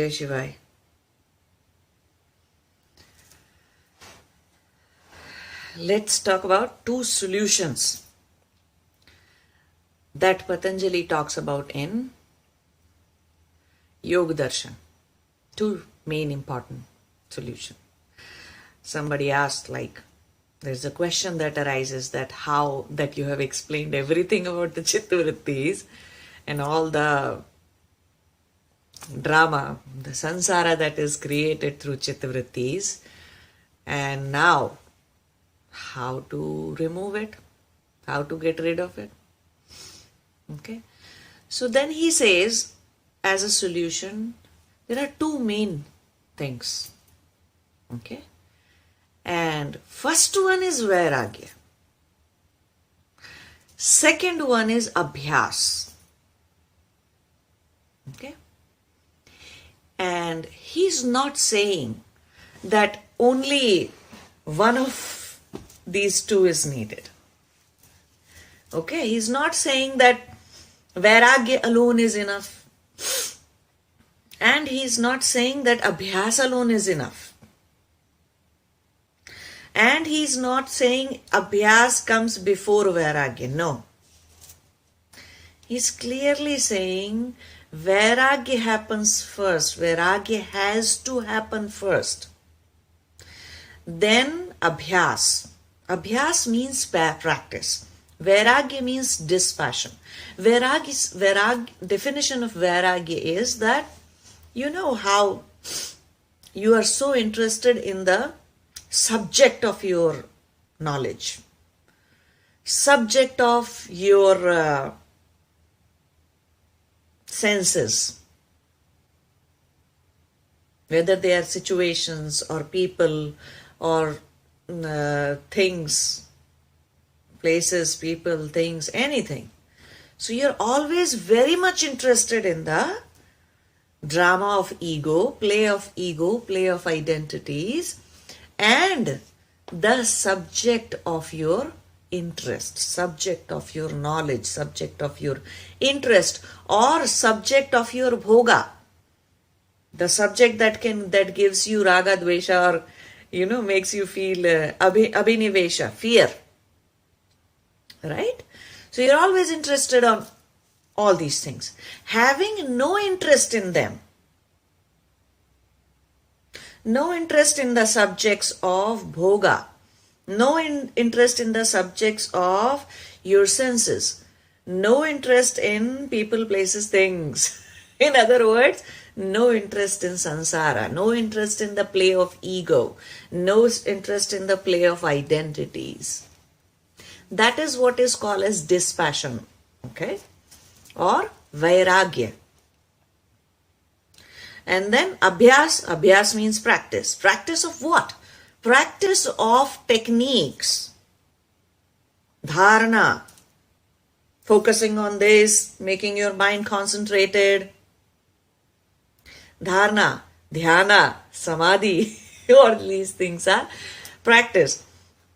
Jai Shivai. Let's talk about two solutions that Patanjali talks about in Yoga Darshan. Two main important solutions. Somebody asked, there's a question that arises that how that you have explained everything about the Chitta Vrittis and all the drama, the samsara that is created through Chitta Vrittis, and now how to remove it, how to get rid of it. Okay, so then he says, as a solution, there are two main things. Okay, and first one is Vairagya. Second one is Abhyas. Okay, and he's not saying that only one of these two is needed. Okay, he's not saying that Vairagya alone is enough. And he's not saying that Abhyas alone is enough. And he's not saying Abhyas comes before Vairagya. No. He's clearly saying Vairagya happens first. Vairagya has to happen first. Then Abhyas. Abhyas means practice. Vairagya means dispassion. Definition of Vairagya is that you know how you are so interested in the subject of your knowledge, subject of your senses, whether they are situations or people or things, places, people, things, anything. So you're always very much interested in the drama of ego, play of identities, and the subject of your interest, subject of your knowledge, subject of your interest, or subject of your bhoga, the subject that gives you raga, dvesha, or makes you feel abhinivesha, fear. Right? So you're always interested on all these things. Having no interest in them, no interest in the subjects of bhoga, no interest in the subjects of your senses, no interest in people, places, things. In other words, no interest in samsara, no interest in the play of ego, no interest in the play of identities. That is what is called as dispassion, okay, or Vairagya. And then Abhyas means practice. Practice of what? Practice of techniques. Dharana, focusing on this, making your mind concentrated. Dharana, dhyana, samadhi, all these things are practice.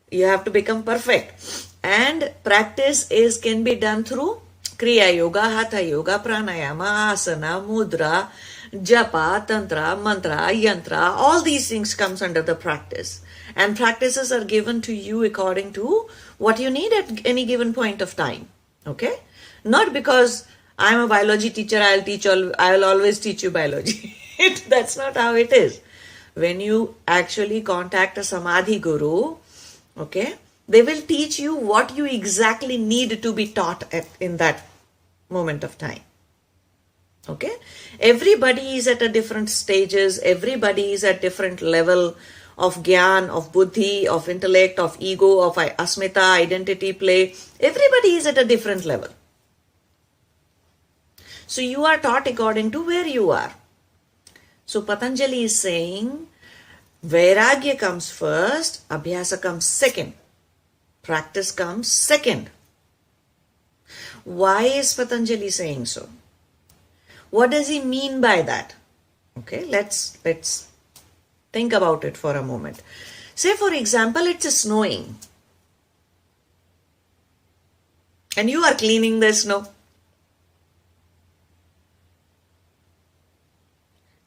You have to become perfect. And practice can be done through Kriya Yoga, Hatha Yoga, Pranayama, Asana, Mudra, Japa, Tantra, Mantra, Yantra, all these things comes under the practice. And practices are given to you according to what you need at any given point of time. Okay? Not because I'm a biology teacher, I will always teach you biology. That's not how it is. When you actually contact a Samadhi Guru, okay, they will teach you what you exactly need to be taught in that moment of time. Okay? Everybody is at a different stages. Everybody is at different level of jnana, of buddhi, of intellect, of ego, of asmita, identity play. Everybody is at a different level. So you are taught according to where you are. So Patanjali is saying, Vairagya comes first, Abhyasa comes second. Practice comes second. Why is Patanjali saying so? What does he mean by that? Okay, let's think about it for a moment. Say, for example, it's snowing. And you are cleaning the snow.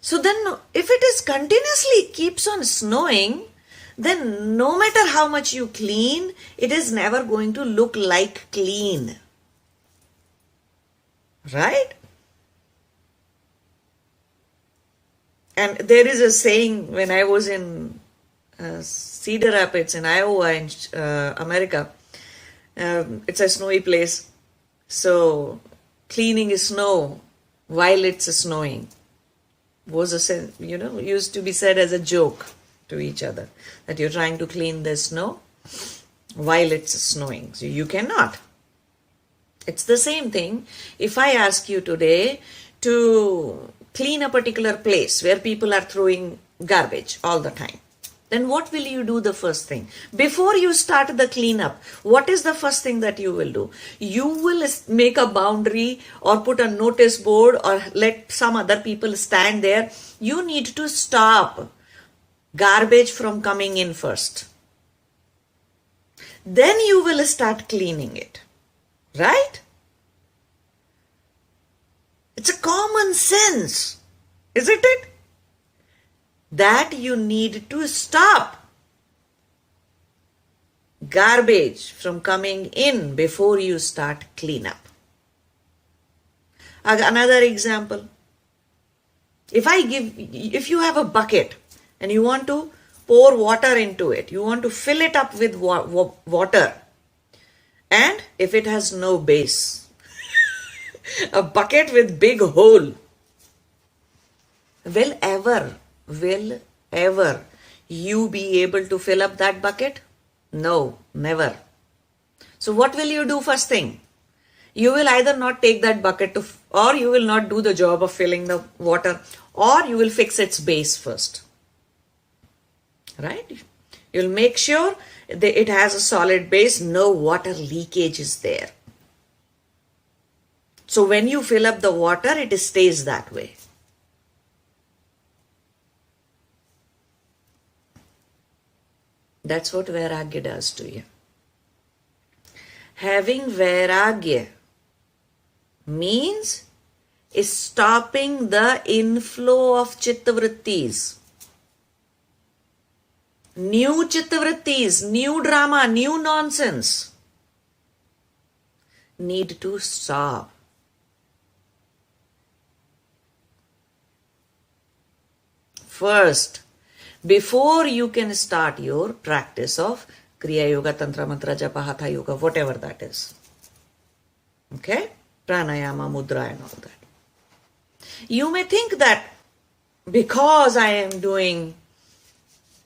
So So then if it is continuously keeps on snowing, then no matter how much you clean, it is never going to look like clean. Right? And there is a saying, when I was in Cedar Rapids in Iowa in America, it's a snowy place. So cleaning snow while it's snowing was used to be said as a joke to each other, that you're trying to clean the snow while it's snowing. So you cannot. It's the same thing. If I ask you today to clean a particular place where people are throwing garbage all the time, then what will you do the first thing? Before you start the cleanup, what is the first thing that you will do? You will make a boundary or put a notice board or let some other people stand there. You need to stop garbage from coming in first. Then you will start cleaning it. Right? It's a common sense, isn't it? That you need to stop garbage from coming in before you start cleanup. Another example. If you have a bucket and you want to pour water into it, you want to fill it up with water, and if it has no base, a bucket with big hole, will ever you be able to fill up that bucket? No, never. So what will you do first thing? You will either not take that bucket or you will not do the job of filling the water, or you will fix its base first. Right? You'll make sure that it has a solid base, no water leakage is there. So when you fill up the water, it stays that way. That's what Vairagya does to you. Having Vairagya means is stopping the inflow of Chittah Vrittis. New Chittah Vrittis, new drama, new nonsense need to stop. First, before you can start your practice of Kriya Yoga, Tantra, Mantra, Japa, Hatha Yoga, whatever that is. Okay? Pranayama, Mudra and all that. You may think that because I am doing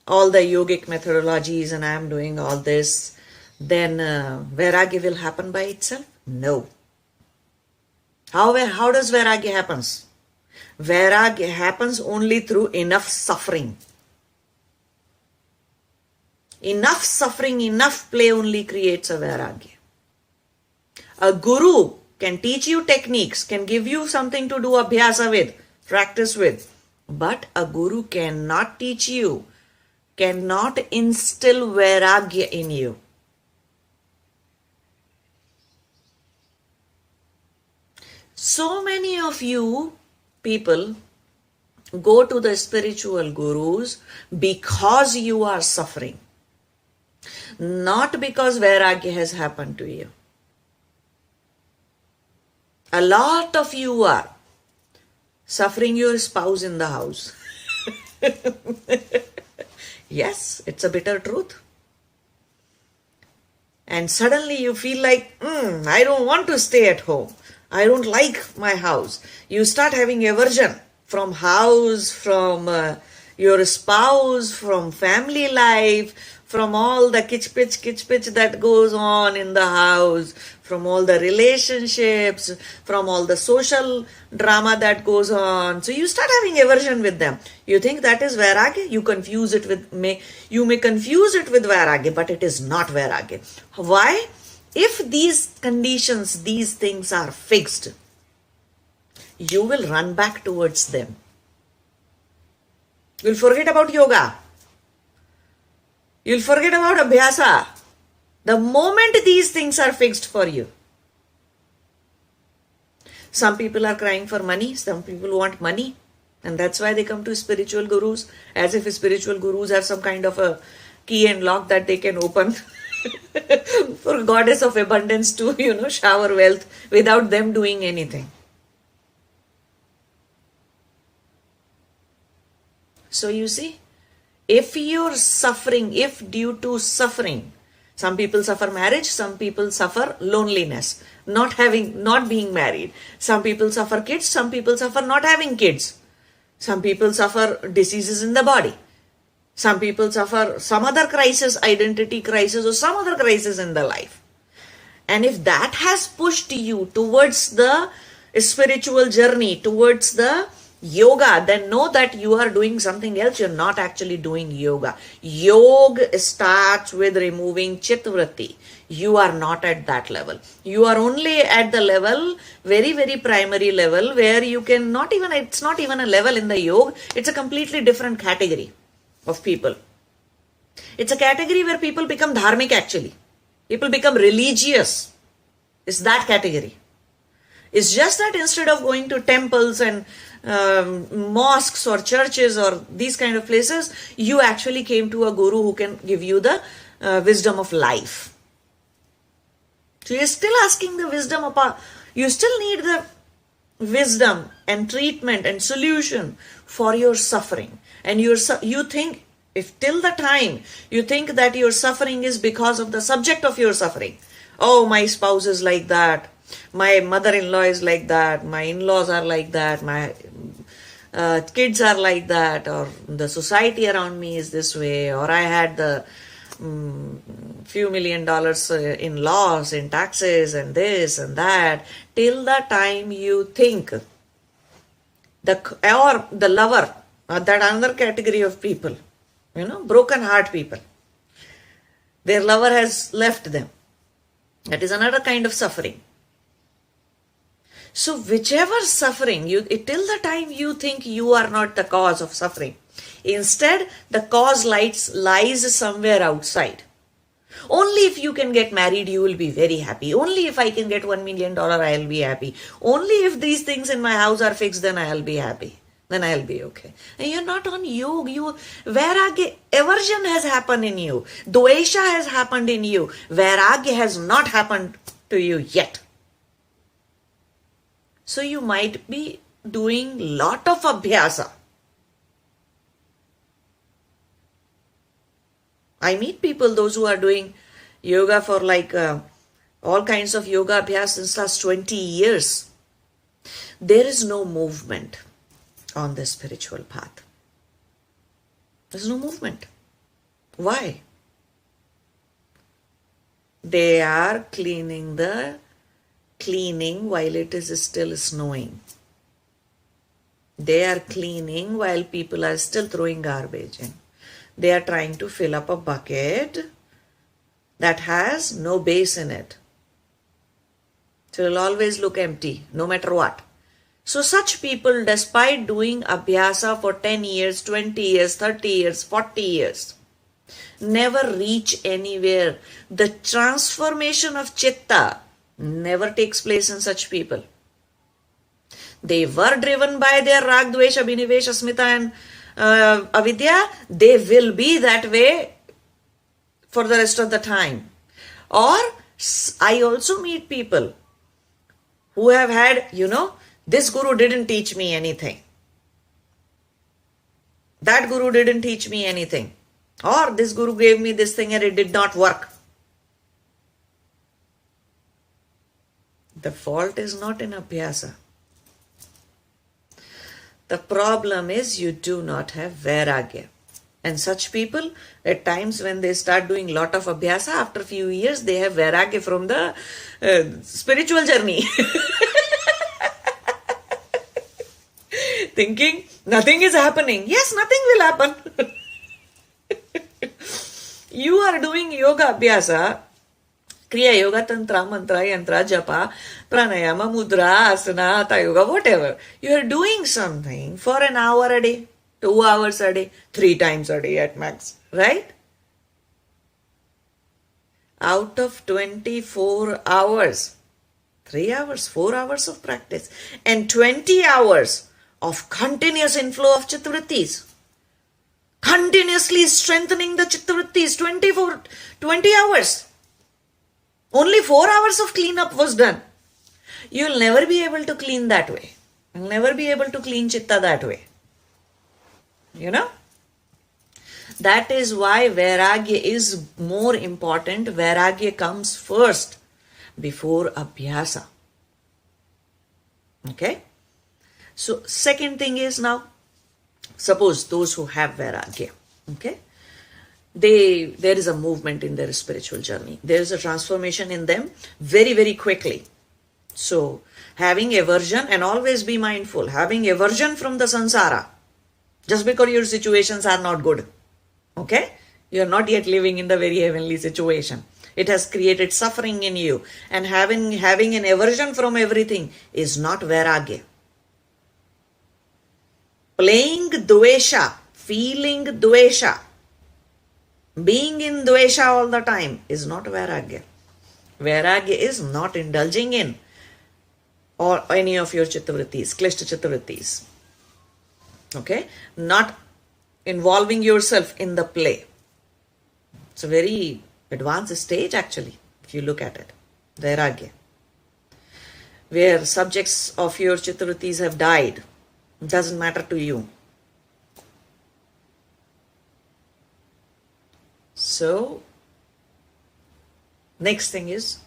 all the yogic methodologies and I am doing all this, then Vairagya will happen by itself? No. How does Vairagya happens? Vairagya happens only through enough suffering. Enough suffering, enough play only creates a Vairagya. A guru can teach you techniques, can give you something to do abhyasa with, practice with. But a guru cannot teach you, cannot instill Vairagya in you. So many of you people go to the spiritual gurus because you are suffering. Not because Vairagya has happened to you. A lot of you are suffering your spouse in the house. Yes, it's a bitter truth. And suddenly you feel like, I don't want to stay at home. I don't like my house. You start having aversion from house, from your spouse, from family life, from all the kitch pitch that goes on in the house, from all the relationships, from all the social drama that goes on. So you start having aversion with them. You think that is Vairagya? You may confuse it with Vairagya, but it is not Vairagya. Why? If these conditions, these things are fixed, you will run back towards them. You'll forget about yoga. You'll forget about abhyasa. The moment these things are fixed for you. Some people are crying for money. Some people want money. And that's why they come to spiritual gurus, as if spiritual gurus have some kind of a key and lock that they can open for goddess of abundance to, shower wealth without them doing anything. So you see, if you're suffering, if due to suffering, some people suffer marriage, some people suffer loneliness, not being married. Some people suffer kids, some people suffer not having kids. Some people suffer diseases in the body. Some people suffer some other crisis, identity crisis, or some other crisis in the life. And if that has pushed you towards the spiritual journey, towards the yoga, then know that you are doing something else. You're not actually doing yoga. Yoga starts with removing Chittah Vritti. You are not at that level. You are only at the level, very, very primary level, where you can it's not even a level in the yoga. It's a completely different category of people. It's a category where people become dharmic actually. People become religious. It's that category. It's just that instead of going to temples and mosques or churches or these kind of places, you actually came to a guru who can give you the wisdom of life. So you're still asking the wisdom of you still need the wisdom and treatment and solution for your suffering. And you think, if till the time you think that your suffering is because of the subject of your suffering, oh, my spouse is like that, my mother-in-law is like that, my in-laws are like that, my kids are like that, or the society around me is this way, or I had the few $1 million in loss, in taxes, and this and that, till the time you think the lover, that another category of people, broken heart people, their lover has left them. That is another kind of suffering. So whichever suffering, till the time you think you are not the cause of suffering, instead the cause lies somewhere outside. Only if you can get married, you will be very happy. Only if I can get $1 million, I'll be happy. Only if these things in my house are fixed, then I'll be happy. Then I'll be okay. And you're not on yoga. Vairagya, aversion has happened in you. Dvesha has happened in you. Vairagya has not happened to you yet. So you might be doing lot of abhyasa. I meet people, those who are doing yoga for all kinds of yoga abhyas since last 20 years. There is no movement on the spiritual path. There's no movement. Why? They are cleaning while it is still snowing. They are cleaning while people are still throwing garbage in. They are trying to fill up a bucket that has no base in it. So it will always look empty, no matter what. So such people, despite doing abhyasa for 10 years, 20 years, 30 years, 40 years, never reach anywhere. The transformation of Chitta never takes place in such people. They were driven by their rag, dvesha, abhinivesha, smita and avidya. They will be that way for the rest of the time. Or I also meet people who have had, this guru didn't teach me anything. That guru didn't teach me anything. Or this guru gave me this thing and it did not work. The fault is not in abhyasa. The problem is you do not have vairagya. And such people, at times when they start doing lot of abhyasa, after few years, they have vairagya from the spiritual journey. Thinking nothing is happening. Yes, nothing will happen. You are doing yoga abhyasa, Kriya, Yoga, Tantra, Mantra, Yantra, Japa, Pranayama, Mudra, Asana, Hatha Yoga, whatever. You are doing something for an hour a day, 2 hours a day, 3 times a day at max, right? Out of 24 hours, 3 hours, 4 hours of practice, and 20 hours of continuous inflow of Chittah Vrittis. Continuously strengthening the Chittah Vrittis 20 hours. Only 4 hours of cleanup was done. You'll never be able to clean that way. You'll never be able to clean Chitta that way. You know? That is why Vairagya is more important. Vairagya comes first before Abhyasa. Okay? So, second thing is now, suppose those who have Vairagya, okay? There is a movement in their spiritual journey. There is a transformation in them very, very quickly. So, having aversion, and always be mindful, having aversion from the samsara, just because your situations are not good, okay? You are not yet living in the very heavenly situation. It has created suffering in you, and having an aversion from everything is not Vairagya. Playing Dvesha, feeling Dvesha, being in Dvesha all the time is not Vairagya. Vairagya is not indulging in or any of your Chittah Vrittis, Klishta Chittah Vrittis. Okay? Not involving yourself in the play. It's a very advanced stage actually, if you look at it. Vairagya. Where subjects of your Chittah Vrittis have died. It doesn't matter to you. So, next thing is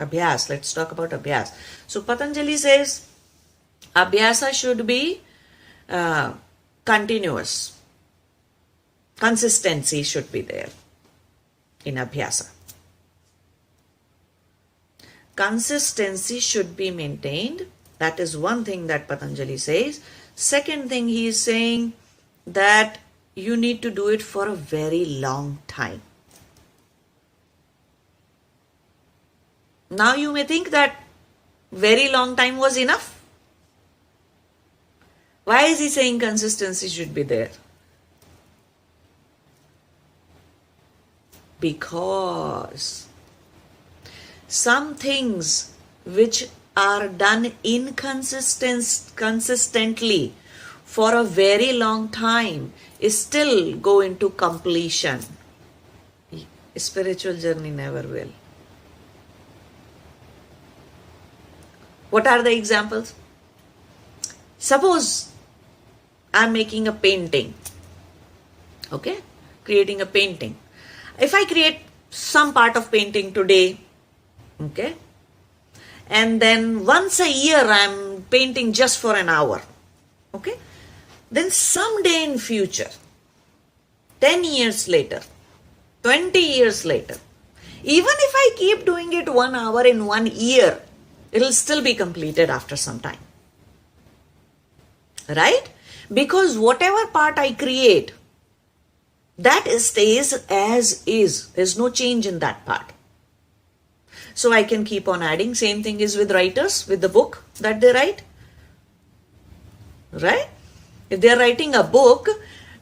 Abhyas. Let's talk about Abhyas. So, Patanjali says Abhyasa should be continuous. Consistency should be there in Abhyasa. Consistency should be maintained. That is one thing that Patanjali says. Second thing, he is saying that you need to do it for a very long time. Now you may think that very long time was enough. Why is he saying consistency should be there? Because some things which are done consistently for a very long time is still go into completion. Spiritual journey never will. What are the examples? Suppose I am making a painting. Okay? Creating a painting. If I create some part of painting today, okay, and then once a year I am painting just for an hour, okay, then someday in future, 10 years later, 20 years later, even if I keep doing it 1 hour in 1 year, it will still be completed after some time. Right? Because whatever part I create, that stays as is. There's no change in that part. So I can keep on adding. Same thing is with writers, with the book that they write. Right? If they're writing a book,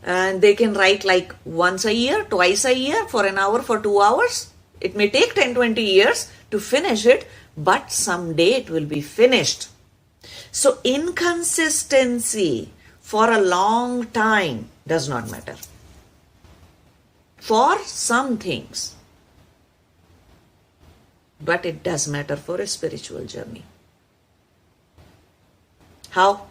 and they can write like once a year, twice a year, for an hour, for 2 hours. It may take 10-20 years to finish it, but someday it will be finished. So inconsistency for a long time does not matter. For some things. But it does matter for a spiritual journey. How?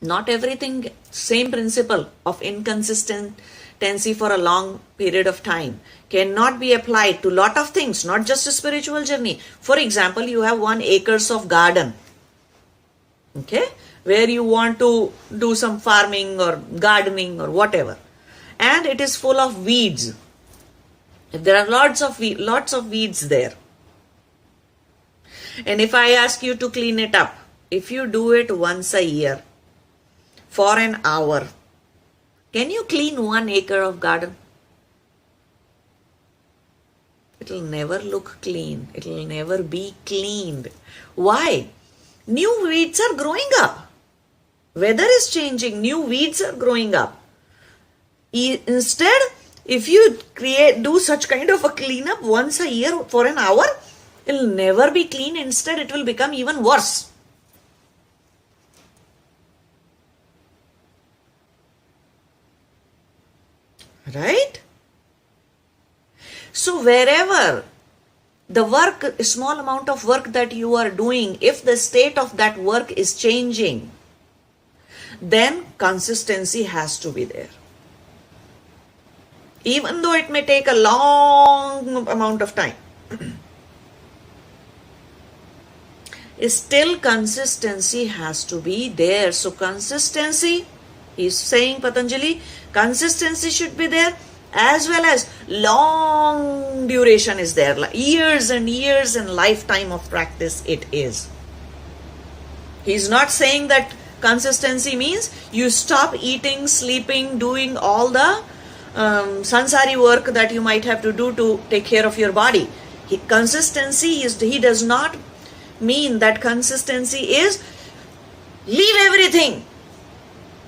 Not everything, same principle of inconsistency for a long period of time cannot be applied to lot of things, not just a spiritual journey. For example, you have 1 acre of garden, okay, where you want to do some farming or gardening or whatever, and it is full of weeds. If there are lots of weeds there, and if I ask you to clean it up, if you do it once a year for an hour, can you clean 1 acre of garden? It will never look clean. It will never be cleaned. Why? New weeds are growing up. Weather is changing. New weeds are growing up. Instead, if you do such kind of a cleanup once a year for an hour, it will never be clean. Instead, it will become even worse. Right? So wherever the work, a small amount of work that you are doing, if the state of that work is changing, then consistency has to be there. Even though it may take a long amount of time, still consistency has to be there. So consistency, he's saying, Patanjali, consistency should be there, as well as long duration is there. Like years and years and lifetime of practice it is. He's not saying that consistency means you stop eating, sleeping, doing all the sansari work that you might have to do to take care of your body. Consistency is, he does not mean that consistency is leave everything.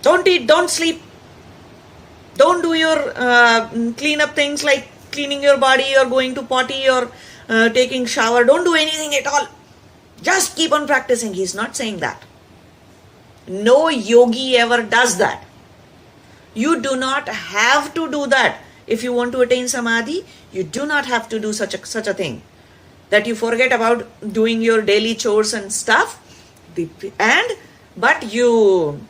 Don't eat, don't sleep. Don't do your clean up things like cleaning your body or going to potty or taking shower. Don't do anything at all. Just keep on practicing. He's not saying that. No yogi ever does that. You do not have to do that. If you want to attain Samadhi, you do not have to do such a thing. That you forget about doing your daily chores and stuff. But you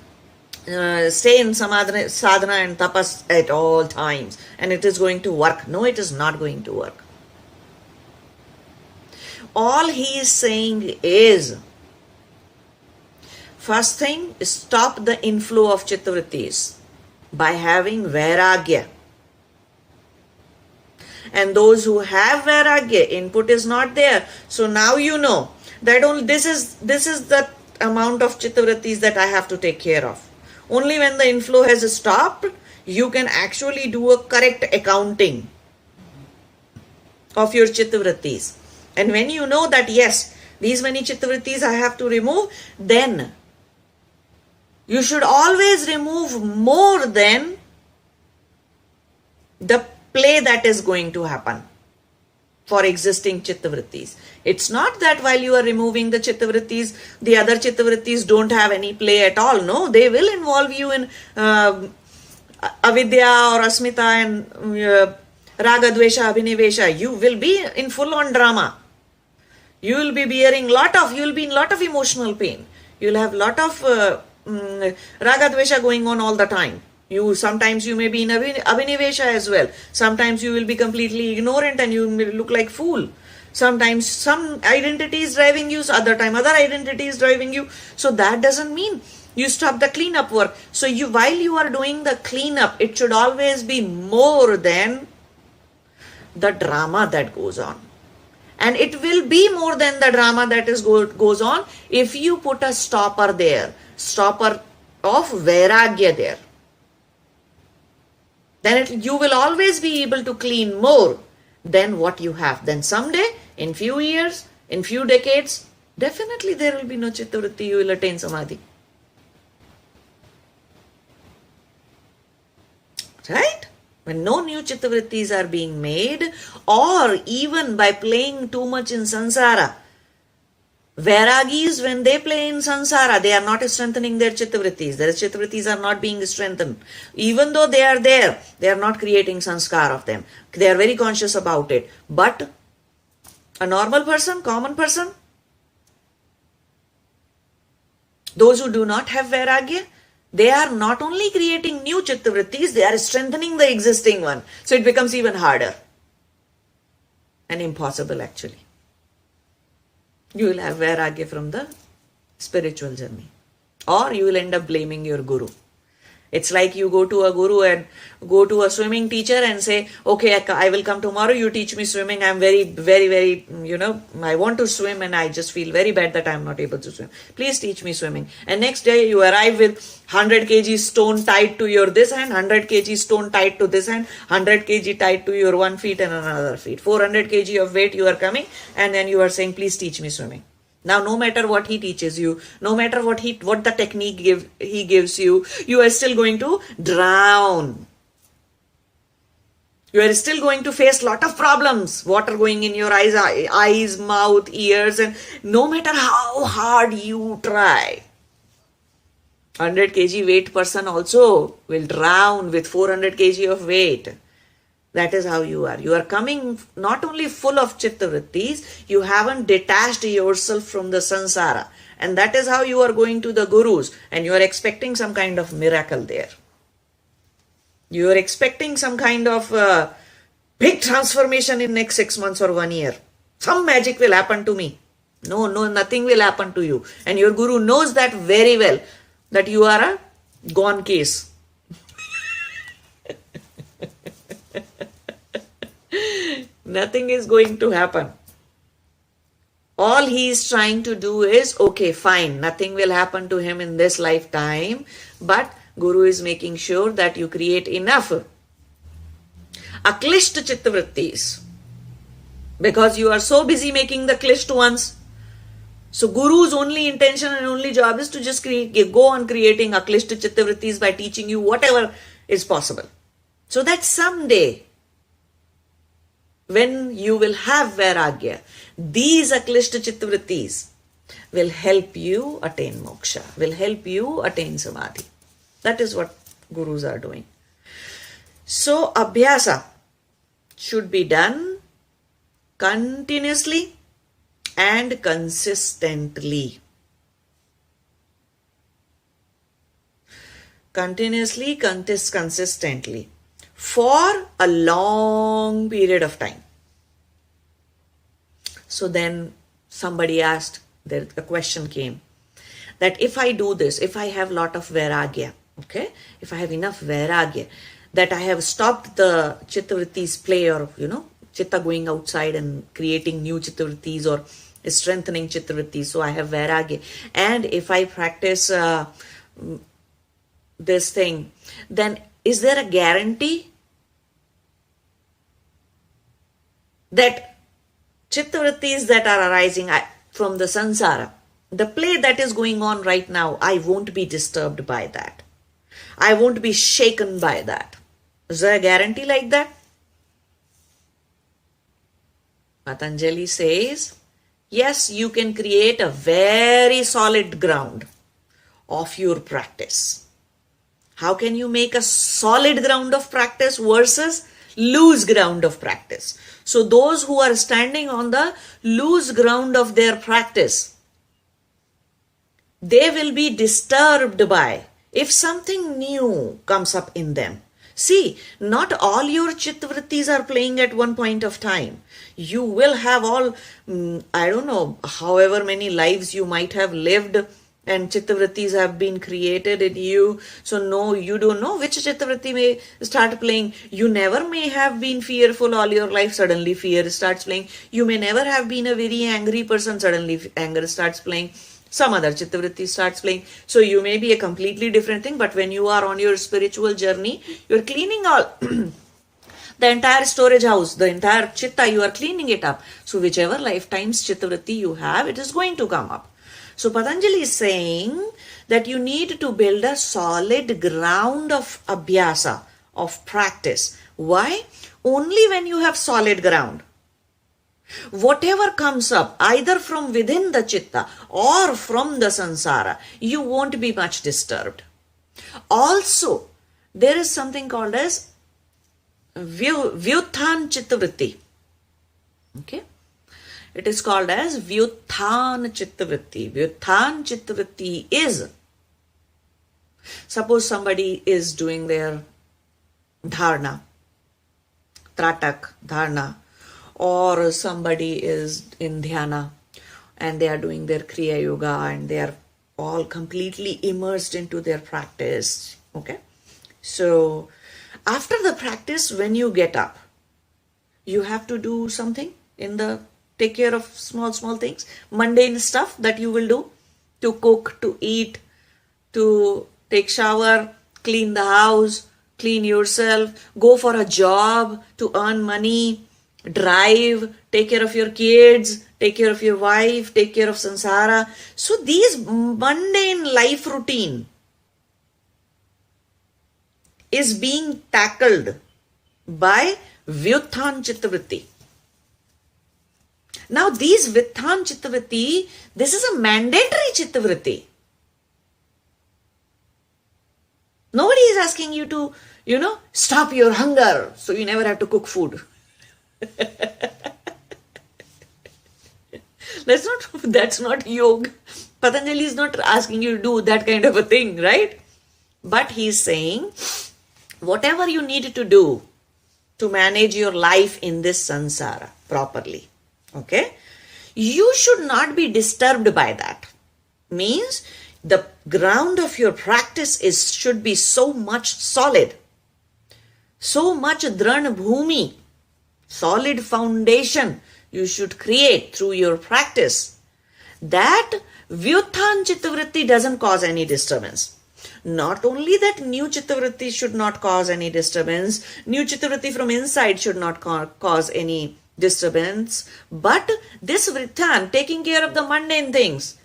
stay in sadhana and tapas at all times. And it is going to work. No, it is not going to work. All he is saying is, first thing, stop the inflow of Chittah Vrittis by having vairagya. And those who have vairagya, input is not there. So now you know that only this is the amount of Chittah Vrittis that I have to take care of. Only when the inflow has stopped, you can actually do a correct accounting of your Chittah Vrittis. And when you know that yes, these many Chittah Vrittis I have to remove, then you should always remove more than the play that is going to happen for existing Chittah Vrittis. It's not that while you are removing the Chittah Vrittis, the other Chittah Vrittis don't have any play at all. No, they will involve you in avidya or asmita and raga, dvesha, abhinivesha. You will be in full on drama. You will be bearing you will be in lot of emotional pain. You will have lot of raga, dvesha going on all the time. Sometimes you may be in abhinivesha as well. Sometimes you will be completely ignorant and you will look like fool. Sometimes some identity is driving you, so other time other identity is driving you. So that doesn't mean you stop the cleanup work. So while you are doing the cleanup, it should always be more than the drama that goes on. And it will be more than the drama that goes on if you put a stopper there, stopper of vairagya there. Then you will always be able to clean more than what you have. Then someday, in few years, in few decades, definitely there will be no Chittah Vritti, you will attain Samadhi. Right? When no new Chittah Vrittis are being made, or even by playing too much in samsara. Vairagis, when they play in samsara, they are not strengthening their Chittah Vrittis. Their Chittah Vrittis are not being strengthened. Even though they are there, they are not creating sanskar of them. They are very conscious about it. But a normal person, common person, those who do not have vairagya, they are not only creating new Chittah Vrittis, they are strengthening the existing one. So it becomes even harder and impossible actually. You will have vairagya from the spiritual journey. Or you will end up blaming your guru. It's like you go to a guru and go to a swimming teacher and say, okay, I will come tomorrow, you teach me swimming. I'm very, very, very, I want to swim and I just feel very bad that I'm not able to swim. Please teach me swimming. And next day you arrive with 100 kg stone tied to your this hand, 100 kg stone tied to this hand, 100 kg tied to your one feet and another feet. 400 kg of weight you are coming and then you are saying, please teach me swimming. Now, no matter what he teaches you, no matter what the technique he gives you, you are still going to drown. You are still going to face lot of problems. Water going in your eyes, mouth, ears, and no matter how hard you try, 100 kg weight person also will drown with 400 kg of weight. That is how you are. You are coming not only full of Chitta Vrittis, you haven't detached yourself from the samsara. And that is how you are going to the gurus and you are expecting some kind of miracle there. You are expecting some kind of big transformation in next 6 months or 1 year. Some magic will happen to me. No, nothing will happen to you. And your guru knows that very well, that you are a gone case. Nothing is going to happen. All he is trying to do is, okay, fine, nothing will happen to him in this lifetime, but Guru is making sure that you create enough aklisht Chitta Vrittis, because you are so busy making the klisht ones. So Guru's only intention and only job is to just go on creating aklisht Chitta Vrittis by teaching you whatever is possible. So that someday, when you will have Vairagya, these aklisht Chitta Vrittis will help you attain moksha, will help you attain Samadhi. That is what Gurus are doing. So Abhyasa should be done continuously and consistently. Continuously, consistently. For a long period of time. So then somebody asked, a question came, that if I do this, if I have lot of Vairagya, okay, if I have enough Vairagya, that I have stopped the Chitta Vrittis play or, Chitta going outside and creating new Chitta Vrittis or strengthening Chitta Vrittis, so I have Vairagya. And if I practice this thing, then is there a guarantee that Chitta Vrittis that are arising from the samsara, the play that is going on right now, I won't be disturbed by that. I won't be shaken by that. Is there a guarantee like that? Patanjali says, yes, you can create a very solid ground of your practice. How can you make a solid ground of practice versus loose ground of practice? So those who are standing on the loose ground of their practice, they will be disturbed by if something new comes up in them. See, not all your Chitta Vrittis are playing at one point of time. You will have all, I don't know, however many lives you might have lived and Chitta Vrittis have been created in you. So no, you don't know which Chitta Vritti may start playing. You never may have been fearful all your life, suddenly fear starts playing. You may never have been a very angry person, suddenly anger starts playing. Some other Chitta Vritti starts playing. So you may be a completely different thing, but when you are on your spiritual journey, you are cleaning all the entire storage house, the entire Chitta, you are cleaning it up. So whichever lifetime's Chitta Vritti you have, it is going to come up. So Patanjali is saying that you need to build a solid ground of abhyasa, of practice. Why? Only when you have solid ground. Whatever comes up, either from within the Chitta or from the samsara, you won't be much disturbed. Also, there is something called as Vyuthan Chitta Vritti. Okay? It is called as Vyuthan Chitta Vritti. Vyuthan Chitta Vritti is, suppose somebody is doing their dharana, tratak, dharana, or somebody is in dhyana and they are doing their Kriya Yoga and they are all completely immersed into their practice. Okay? So, after the practice, when you get up, you have to do something take care of small things, mundane stuff that you will do, to cook, to eat, to take shower, clean the house, clean yourself, go for a job, to earn money, drive, take care of your kids, take care of your wife, take care of samsara. So these mundane life routine is being tackled by Vyuthan Chitta Vritti. Now these Vyuthan Chitta Vritti, this is a mandatory Chitta Vritti. Nobody is asking you to, stop your hunger so you never have to cook food. That's not yoga. Patanjali is not asking you to do that kind of a thing, right? But he is saying, whatever you need to do to manage your life in this samsara properly, okay? You should not be disturbed by that. Means the ground of your practice should be so much solid, so much dhrana bhumi, solid foundation you should create through your practice, that vyuthan Chitta Vritti doesn't cause any disturbance. Not only that new Chitta Vritti should not cause any disturbance, new Chitta Vritti from inside should not cause any disturbance, but this Vrithan, taking care of the mundane things,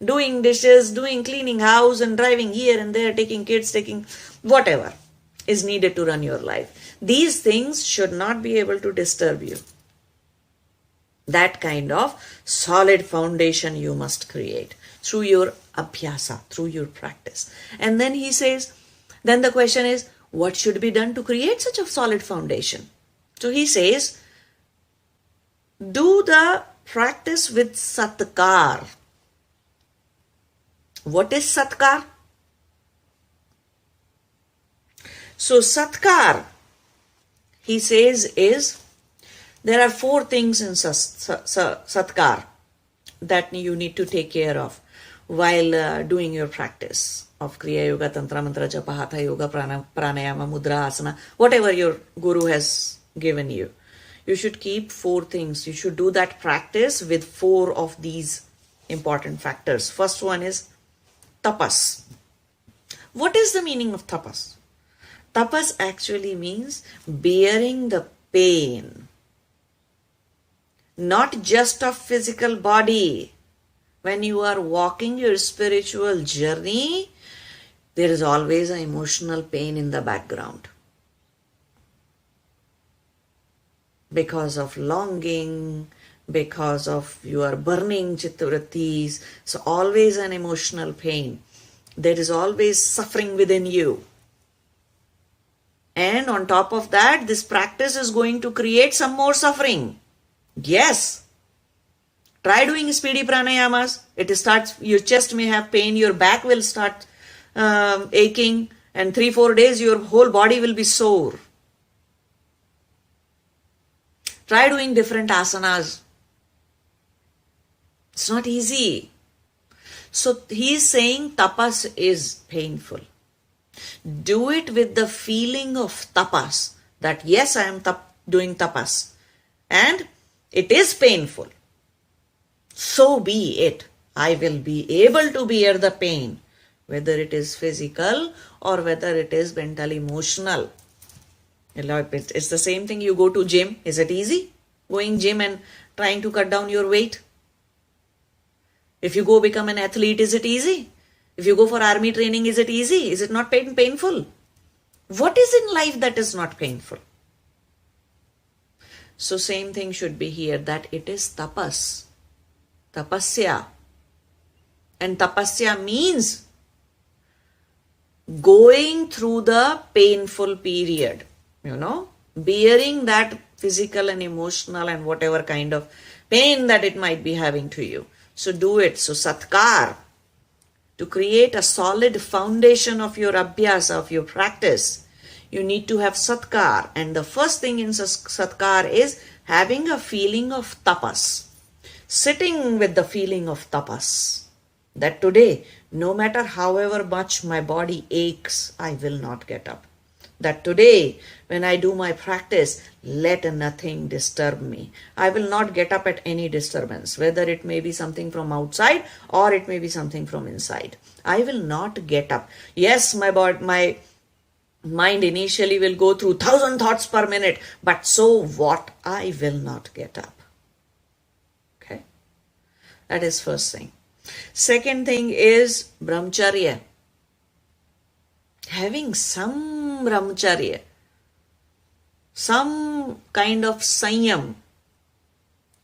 doing dishes, cleaning house and driving here and there, taking kids, taking whatever is needed to run your life. These things should not be able to disturb you. That kind of solid foundation you must create through your abhyasa, through your practice. And then he says, then the question is, what should be done to create such a solid foundation? So he says, do the practice with satkar. What is satkar? So satkar, he says, is there are 4 things in satkar that you need to take care of while doing your practice of Kriya Yoga, Tantra, Mantra, Japa, Hatha Yoga, Pranayama, Mudra, Asana, whatever your Guru has given you. You should keep 4 things. You should do that practice with 4 of these important factors. First one is tapas. What is the meaning of tapas? Tapas actually means bearing the pain. Not just of physical body. When you are walking your spiritual journey, there is always an emotional pain in the background. Because of longing, because of your burning Chitta Vrittis, so always an emotional pain. There is always suffering within you. And on top of that, this practice is going to create some more suffering. Yes. Try doing speedy pranayamas. Your chest may have pain, your back will start aching, and 3-4 days your whole body will be sore. Try doing different asanas. It's not easy. So he is saying tapas is painful. Do it with the feeling of tapas, that yes, I am doing tapas. And it is painful. So be it. I will be able to bear the pain, whether it is physical or whether it is mental, emotional. It's the same thing. You go to gym. Is it easy? Going gym and trying to cut down your weight? If you go become an athlete, is it easy? If you go for army training, is it easy? Is it not painful? What is in life that is not painful? So same thing should be here, that it is tapas. Tapasya. And tapasya means going through the painful period, bearing that physical and emotional and whatever kind of pain that it might be having to you. So do it. So satkar, to create a solid foundation of your abhyasa, of your practice, you need to have satkar. And the first thing in satkar is having a feeling of tapas. Sitting with the feeling of tapas. That today, no matter however much my body aches, I will not get up. That today, when I do my practice, let nothing disturb me. I will not get up at any disturbance, whether it may be something from outside or it may be something from inside. I will not get up. Yes, my mind initially will go through 1,000 thoughts per minute, but so what? I will not get up. Okay? That is first thing. Second thing is brahmacharya. Having some brahmacharya, some kind of sanyam.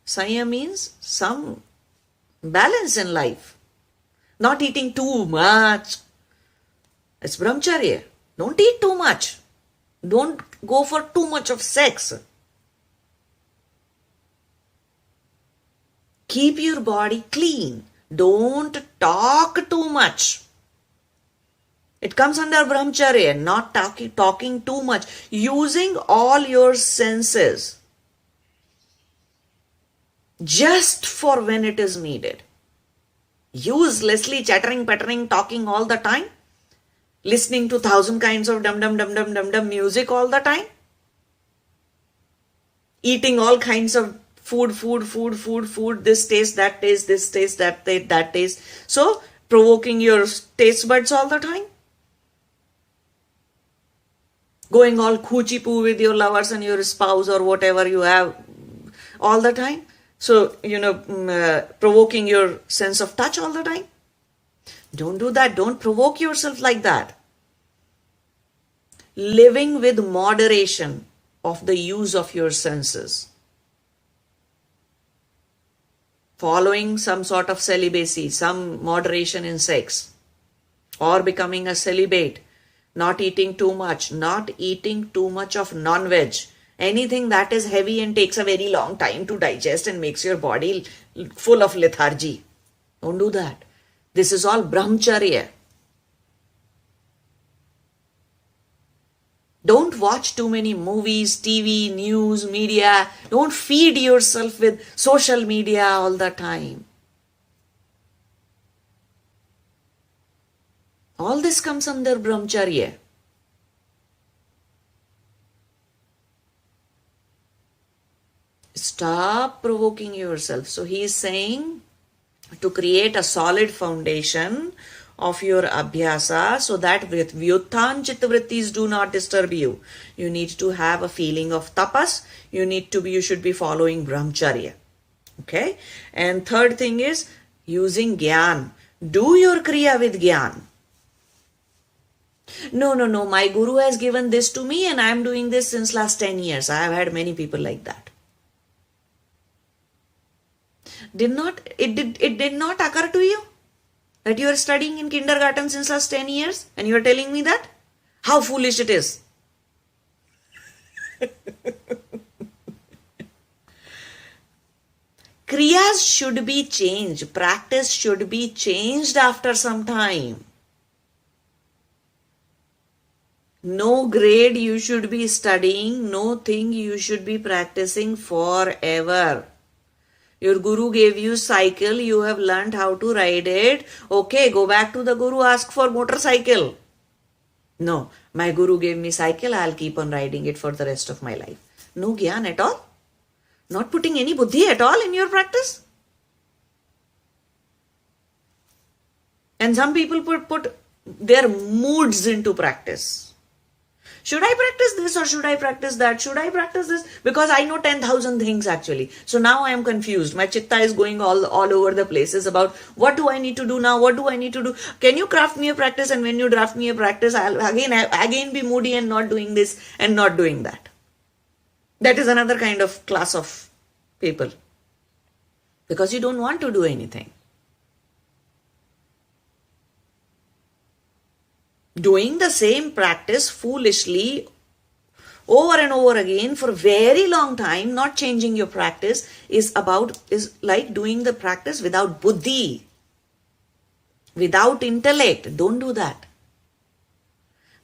Sanyam means some balance in life. Not eating too much. It's brahmacharya. Don't eat too much. Don't go for too much of sex. Keep your body clean. Don't talk too much. It comes under brahmacharya, not talking too much. Using all your senses just for when it is needed. Uselessly chattering, pattering, talking all the time. Listening to 1,000 kinds of dum music all the time. Eating all kinds of food, this taste, that taste, this taste, that taste, that taste. So, provoking your taste buds all the time. Going all coochie-poo with your lovers and your spouse or whatever you have all the time. So, provoking your sense of touch all the time. Don't do that. Don't provoke yourself like that. Living with moderation of the use of your senses. Following some sort of celibacy, some moderation in sex. Or becoming a celibate. Not eating too much. Not eating too much of non-veg. Anything that is heavy and takes a very long time to digest and makes your body full of lethargy. Don't do that. This is all brahmacharya. Don't watch too many movies, TV, news, media. Don't feed yourself with social media all the time. All this comes under brahmacharya. Stop provoking yourself. So he is saying to create a solid foundation of your abhyasa so that with vyuttan Chitta Vrittis do not disturb you. You need to have a feeling of tapas. You should be following brahmacharya. Okay? And third thing is using gyan. Do your kriya with gyan. No. My guru has given this to me and I am doing this since last 10 years. I have had many people like that. It did not occur to you that you are studying in kindergarten since last 10 years and you are telling me that? How foolish it is. Kriyas should be changed. Practice should be changed after some time. No grade you should be studying. No thing you should be practicing forever. Your guru gave you cycle, you have learned how to ride it. Okay, go back to the guru, ask for motorcycle. No, my guru gave me cycle, I'll keep on riding it for the rest of my life. No gyan at all. Not putting any buddhi at all in your practice. And some people put their moods into practice. Should I practice this or should I practice that? Should I practice this? Because I know 10,000 things actually. So now I am confused. My chitta is going all over the places about what do I need to do now? What do I need to do? Can you craft me a practice? And when you draft me a practice, I'll again be moody and not doing this and not doing that. That is another kind of class of people. Because you don't want to do anything. Doing the same practice foolishly over and over again for a very long time, not changing your practice, is like doing the practice without buddhi, without intellect. Don't do that.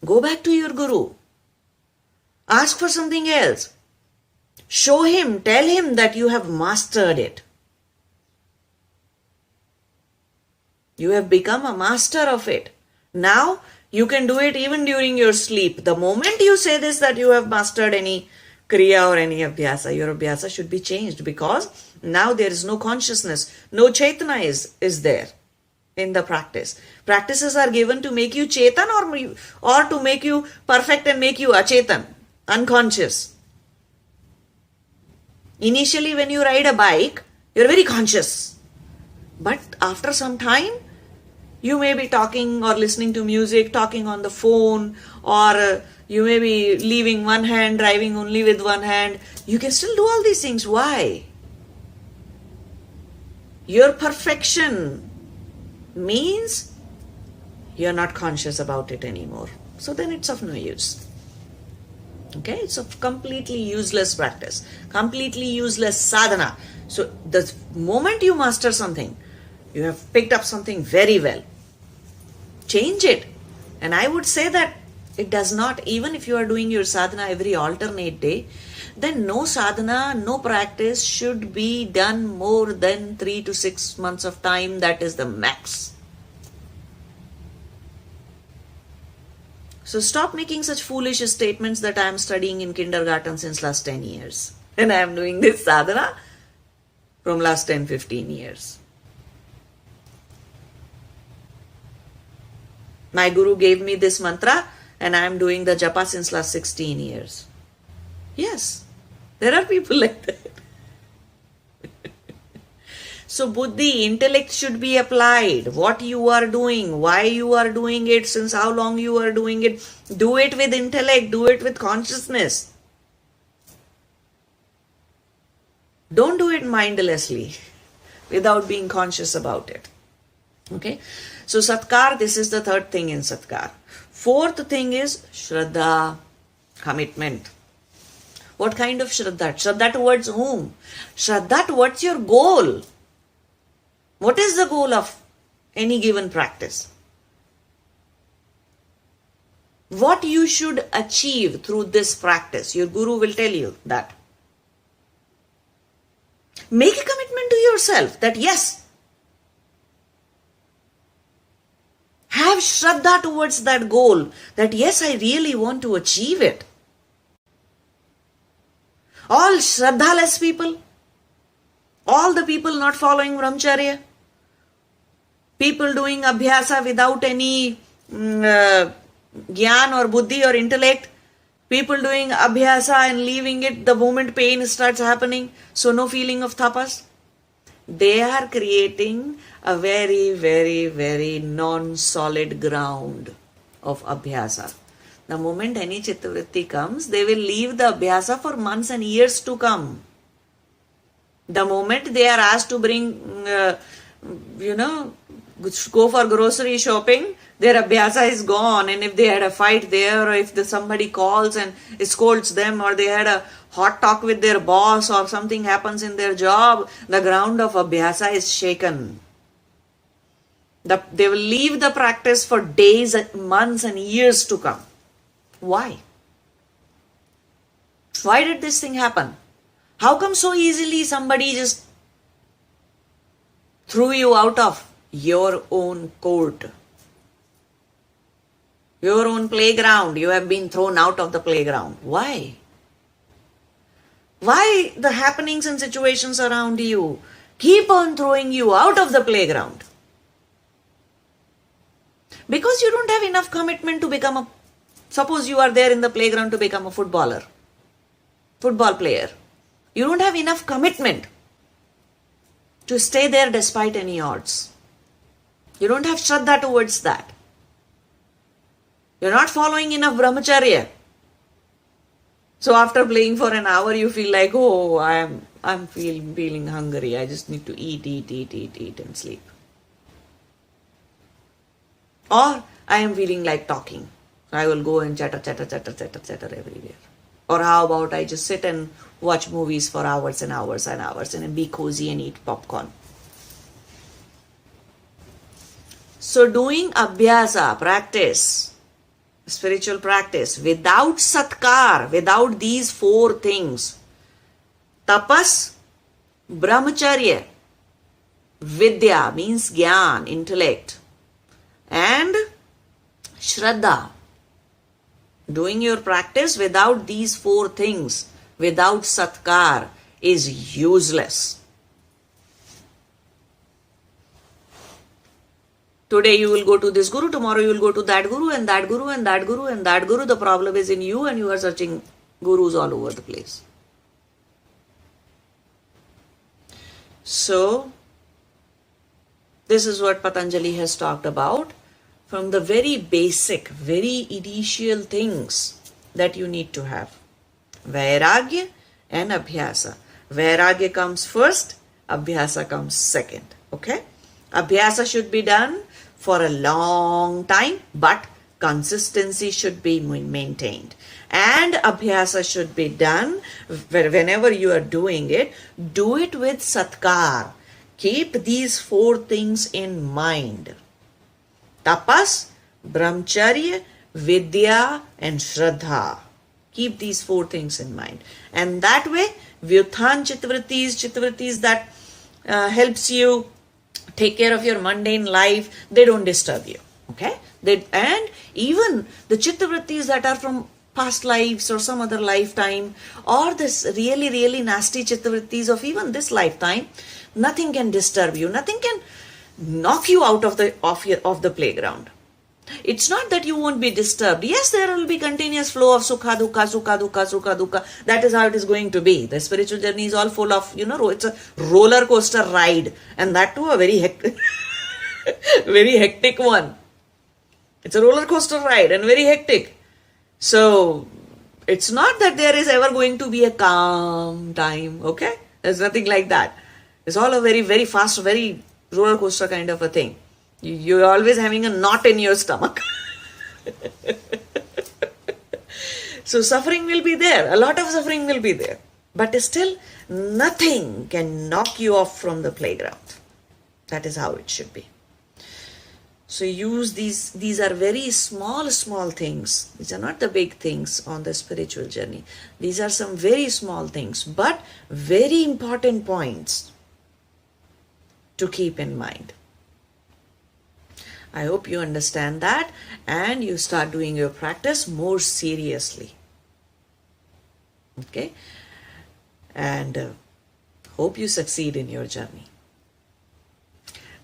Go back to your guru. Ask for something else. Show him, tell him that you have mastered it. You have become a master of it. Now, you can do it even during your sleep. The moment you say this, that you have mastered any kriya or any abhyasa, your abhyasa should be changed because now there is no consciousness. No chaitana is there in the practice. Practices are given to make you chetan or to make you perfect and make you achetan, unconscious. Initially, when you ride a bike, you're very conscious. But after some time, you may be talking or listening to music, talking on the phone, or you may be leaving one hand, driving only with one hand. You can still do all these things. Why? Your perfection means you're not conscious about it anymore. So then it's of no use. Okay, it's a completely useless practice, completely useless sadhana. So the moment you master something, you have picked up something very well, change it. And I would say that it does not, even if you are doing your sadhana every alternate day, then no sadhana, no practice should be done more than 3 to 6 months of time. That is the max. So stop making such foolish statements that I am studying in kindergarten since last 10 years. And I am doing this sadhana from last 10-15 years. My guru gave me this mantra and I am doing the japa since last 16 years. Yes, there are people like that. So buddhi, intellect should be applied. What you are doing, why you are doing it, since how long you are doing it. Do it with intellect, do it with consciousness. Don't do it mindlessly without being conscious about it. Okay. So satkar, this is the third thing in satkar. Fourth thing is shraddha, commitment. What kind of shraddha? Shraddha towards whom? Shraddha towards your goal. What is the goal of any given practice? What you should achieve through this practice? Your guru will tell you that. Make a commitment to yourself that yes, have shraddha towards that goal, that yes, I really want to achieve it. All shraddhaless people, all the people not following brahmacharya, people doing abhyasa without any gyan or buddhi or intellect, people doing abhyasa and leaving it the moment pain starts happening, so no feeling of tapas. They are creating a very, very, very non-solid ground of abhyasa. The moment any Chitta Vritti comes, they will leave the abhyasa for months and years to come. The moment they are asked to bring, go for grocery shopping, their abhyasa is gone. And if they had a fight there, or if somebody calls and scolds them, or they had a hot talk with their boss, or something happens in their job, the ground of abhyasa is shaken. They will leave the practice for days, months and years to come. Why? Why did this thing happen? How come so easily somebody just threw you out of your own court? Your own playground. You have been thrown out of the playground. Why? Why the happenings and situations around you keep on throwing you out of the playground? Because you don't have enough commitment to become suppose you are there in the playground to become a football player. You don't have enough commitment to stay there despite any odds. You don't have shraddha towards that. You're not following enough brahmacharya. So after playing for an hour, you feel like, oh, I'm feeling hungry. I just need to eat and sleep. Or I am feeling like talking. I will go and chatter everywhere. Or how about I just sit and watch movies for hours and hours and hours and be cozy and eat popcorn. So doing abhyasa, practice, spiritual practice, without satkar, without these four things, tapas, brahmacharya, vidya means gyan, intellect, and shraddha, doing your practice without these four things, without satkar, is useless. Today you will go to this guru, tomorrow you will go to that guru and that guru and that guru and that guru. The problem is in you and you are searching gurus all over the place. So, this is what Patanjali has talked about. From the very basic, very initial things that you need to have. Vairagya and Abhyasa. Vairagya comes first, Abhyasa comes second. Okay? Abhyasa should be done for a long time, but consistency should be maintained, and abhyasa should be done. Whenever you are doing it, do it with satkar. Keep these 4 things in mind: tapas, brahmacharya, vidya, and shraddha. Keep these 4 things in mind, and that way vyuthan chitta vrittis that helps you take care of your mundane life, they don't disturb you. Okay? And even the chitta vrittis that are from past lives or some other lifetime, or this really, really nasty chitta vrittis of even this lifetime, nothing can disturb you. Nothing can knock you out of the playground. It's not that you won't be disturbed. Yes, there will be continuous flow of sukha, dukkha, sukha, dukkha, sukha, dukkha. That is how it is going to be. The spiritual journey is all full of, it's a roller coaster ride. And that too a very very hectic one. It's a roller coaster ride and very hectic. So, it's not that there is ever going to be a calm time, okay? There's nothing like that. It's all a very, very fast, very roller coaster kind of a thing. You're always having a knot in your stomach. So suffering will be there. A lot of suffering will be there. But still, nothing can knock you off from the playground. That is how it should be. So use these are very small things. These are not the big things on the spiritual journey. These are some very small things, but very important points to keep in mind. I hope you understand that and you start doing your practice more seriously. Okay? And hope you succeed in your journey.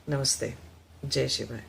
Namaste. Jai Shiva.